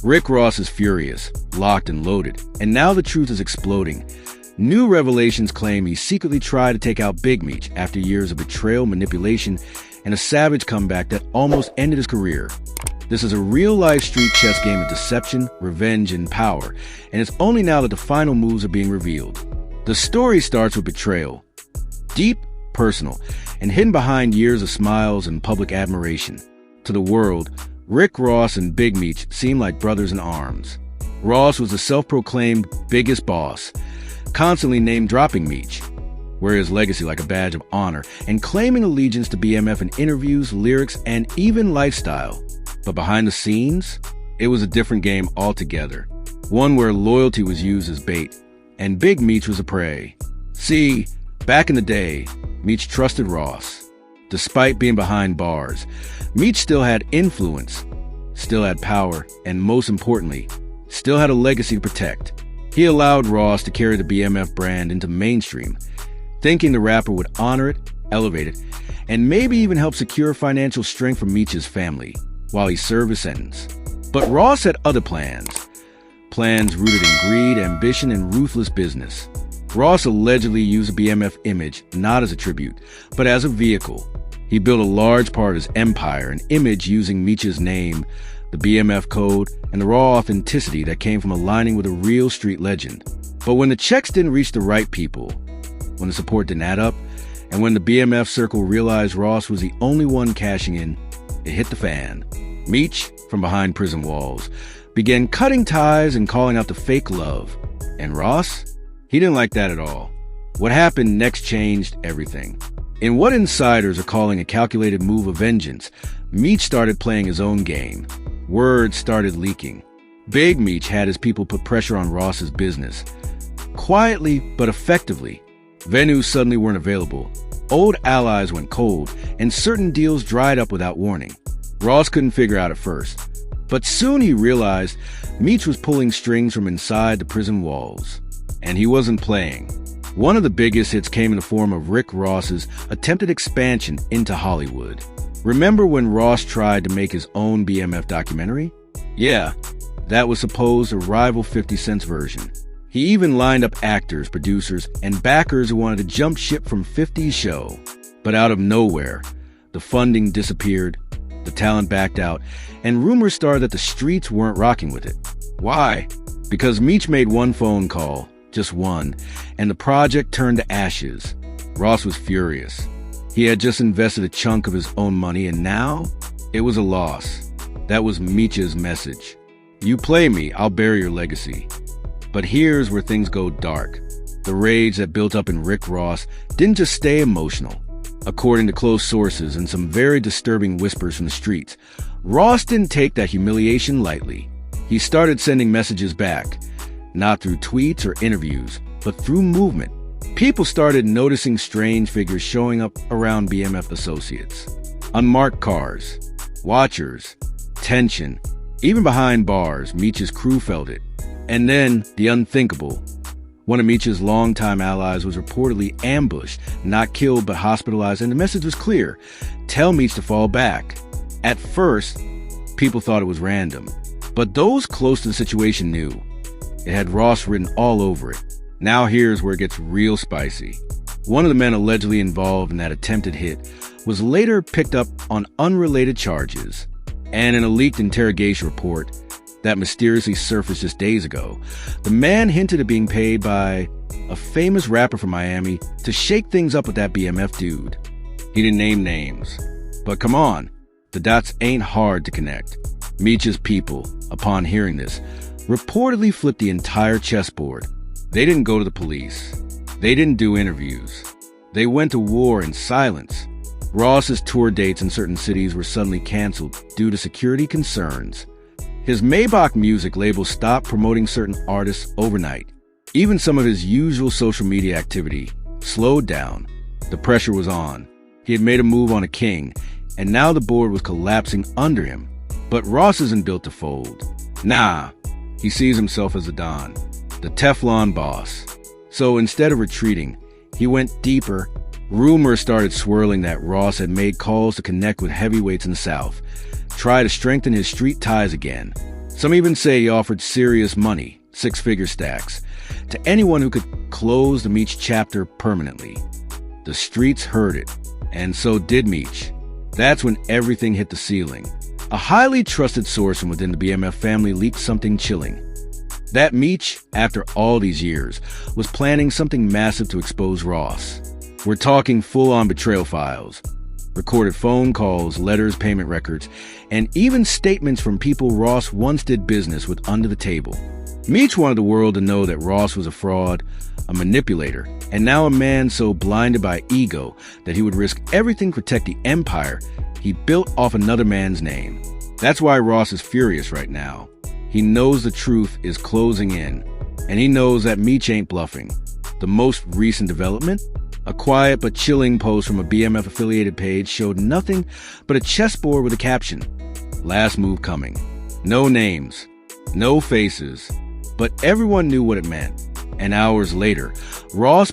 Rick Ross is furious, locked and loaded, and now the truth is exploding. New revelations claim he secretly tried to take out Big Meech after years of betrayal, manipulation, and a savage comeback that almost ended his career. This is a real-life street chess game of deception, revenge, and power, and it's only now that the final moves are being revealed. The story starts with betrayal. Deep, personal, and hidden behind years of smiles and public admiration. To the world, Rick Ross and Big Meech seem like brothers in arms. Ross was the self-proclaimed biggest boss, constantly name-dropping Meech, wearing his legacy like a badge of honor, and claiming allegiance to BMF in interviews, lyrics, and even lifestyle. But behind the scenes, it was a different game altogether, one where loyalty was used as bait, and Big Meech was a prey. See, back in the day, Meech trusted Ross. Despite being behind bars, Meech still had influence, still had power, and most importantly, still had a legacy to protect. He allowed Ross to carry the BMF brand into mainstream, thinking the rapper would honor it, elevate it, and maybe even help secure financial strength for Meech's family while he served his sentence. But Ross had other plans rooted in greed, ambition, and ruthless business. Ross allegedly used the BMF image not as a tribute, but as a vehicle. He built a large part of his empire, an image using Meech's name, the BMF code, and the raw authenticity that came from aligning with a real street legend. But when the checks didn't reach the right people, when the support didn't add up, and when the BMF circle realized Ross was the only one cashing in, it hit the fan. Meech, from behind prison walls, began cutting ties and calling out the fake love. And Ross? He didn't like that at all. What happened next changed everything. In what insiders are calling a calculated move of vengeance, Meech started playing his own game. Words started leaking. Big Meech had his people put pressure on Ross's business. Quietly but effectively. Venues suddenly weren't available. Old allies went cold, and certain deals dried up without warning. Ross couldn't figure out at first, but soon he realized Meech was pulling strings from inside the prison walls. And he wasn't playing. One of the biggest hits came in the form of Rick Ross's attempted expansion into Hollywood. Remember when Ross tried to make his own BMF documentary? Yeah, that was supposed to rival 50 Cent's version. He even lined up actors, producers, and backers who wanted to jump ship from 50's show. But out of nowhere, the funding disappeared, the talent backed out, and rumors started that the streets weren't rocking with it. Why? Because Meech made one phone call, just one, and the project turned to ashes. Ross was furious. He had just invested a chunk of his own money, and now it was a loss. That was Meech's message. You play me, I'll bury your legacy. But here's where things go dark. The rage that built up in Rick Ross didn't just stay emotional. According to close sources and some very disturbing whispers from the streets, Ross didn't take that humiliation lightly. He started sending messages back, not through tweets or interviews, but through movement. People started noticing strange figures showing up around BMF associates. Unmarked cars, watchers, tension. Even behind bars, Meech's crew felt it. And then, the unthinkable. One of Meech's longtime allies was reportedly ambushed, not killed but hospitalized, and the message was clear. Tell Meech to fall back. At first, people thought it was random. But those close to the situation knew. It had Ross written all over it. Now here's where it gets real spicy. One of the men allegedly involved in that attempted hit was later picked up on unrelated charges. And in a leaked interrogation report that mysteriously surfaced just days ago, the man hinted at being paid by a famous rapper from Miami to shake things up with that BMF dude. He didn't name names. But come on, the dots ain't hard to connect. Meech's people, upon hearing this, reportedly flipped the entire chessboard. They didn't go to the police. They didn't do interviews. They went to war in silence. Ross's tour dates in certain cities were suddenly canceled due to security concerns. His Maybach music label stopped promoting certain artists overnight. Even some of his usual social media activity slowed down. The pressure was on. He had made a move on a king, and now the board was collapsing under him. But Ross isn't built to fold. Nah, he sees himself as a Don, the Teflon boss. So instead of retreating, he went deeper. Rumors started swirling that Ross had made calls to connect with heavyweights in the South, try to strengthen his street ties again. Some even say he offered serious money, six-figure stacks, to anyone who could close the Meech chapter permanently. The streets heard it, and so did Meech. That's when everything hit the ceiling. A highly trusted source from within the BMF family leaked something chilling. That Meech, after all these years, was planning something massive to expose Ross. We're talking full-on betrayal files, recorded phone calls, letters, payment records, and even statements from people Ross once did business with under the table. Meech wanted the world to know that Ross was a fraud, a manipulator, and now a man so blinded by ego that he would risk everything to protect the empire he built off another man's name. That's why Ross is furious right now. He knows the truth is closing in, and he knows that Meech ain't bluffing. The most recent development? A quiet but chilling post from a BMF-affiliated page showed nothing but a chessboard with a caption, "Last move coming." No names, no faces, but everyone knew what it meant. And hours later, Ross